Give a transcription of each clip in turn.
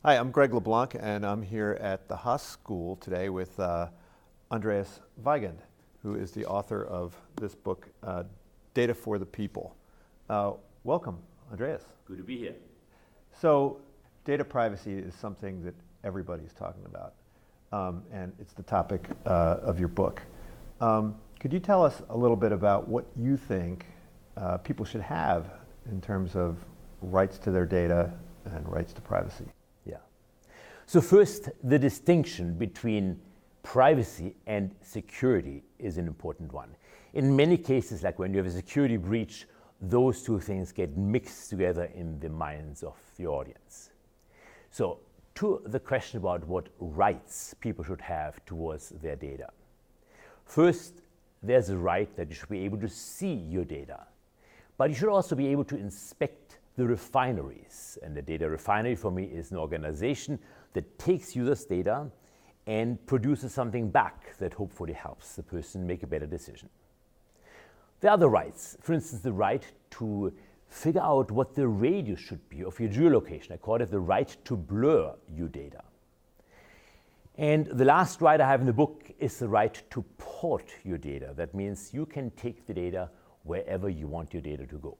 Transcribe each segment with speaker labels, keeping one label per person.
Speaker 1: Hi, I'm Greg LeBlanc, and I'm here at the Haas School today with Andreas Weigend, who is the author of this book, Data for the People. Welcome, Andreas.
Speaker 2: Good to be here.
Speaker 1: So, data privacy is something that everybody's talking about, and it's the topic of your book. Could you tell us a little bit about what you think people should have in terms of rights to their data and rights to privacy?
Speaker 2: Yeah. So first, the distinction between privacy and security is an important one. In many cases, like when you have a security breach, those two things get mixed together in the minds of the audience. So to the question about what rights people should have towards their data. First, there's a right that you should be able to see your data, but you should also be able to inspect the refineries. And the data refinery for me is an organization that takes users' data and produces something back that hopefully helps the person make a better decision. There are other rights, for instance, the right to figure out what the radius should be of your geolocation. I call it the right to blur your data. And the last right I have in the book is the right to port your data. That means you can take the data wherever you want your data to go.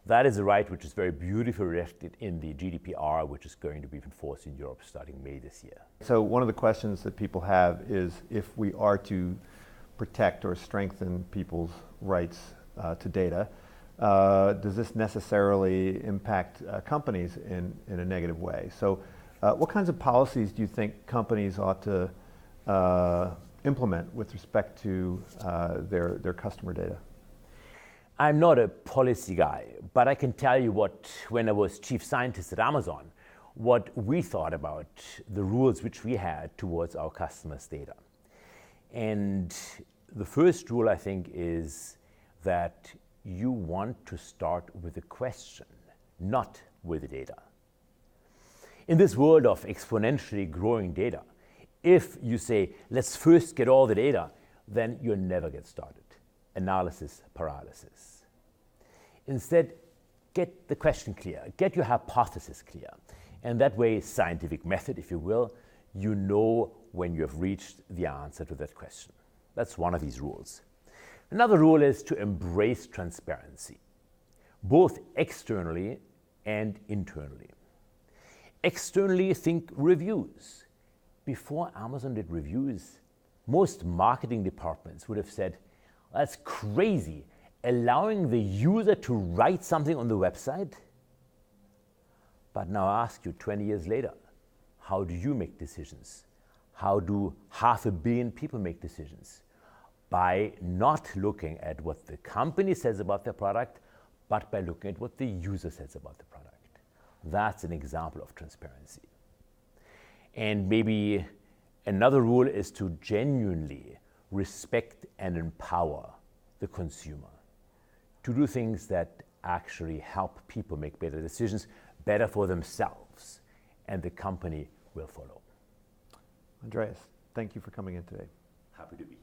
Speaker 2: That is a right which is very beautifully reflected in the GDPR, which is going to be enforced in Europe starting May this year.
Speaker 1: So one of the questions that people have is if we are to protect or strengthen people's rights to data, does this necessarily impact companies in a negative way? So what kinds of policies do you think companies ought to implement with respect to their customer data?
Speaker 2: I'm not a policy guy, but I can tell you when I was chief scientist at Amazon, what we thought about the rules which we had towards our customers' data. And the first rule, I think, is that you want to start with a question, not with the data. In this world of exponentially growing data, if you say, let's first get all the data, then you'll never get started. Analysis paralysis. Instead, get the question clear, get your hypothesis clear. And that way, scientific method, if you will, you know when you have reached the answer to that question. That's one of these rules. Another rule is to embrace transparency, both externally and internally. Externally, think reviews. Before Amazon did reviews, most marketing departments would have said, that's crazy, allowing the user to write something on the website. But now I ask you 20 years later, how do you make decisions? How do 500 million people make decisions? By not looking at what the company says about their product, but by looking at what the user says about the product. That's an example of transparency. And maybe another rule is to genuinely respect and empower the consumer to do things that actually help people make better decisions, better for themselves, and the company will follow.
Speaker 1: Andreas, thank you for coming in today.
Speaker 2: Happy to be here.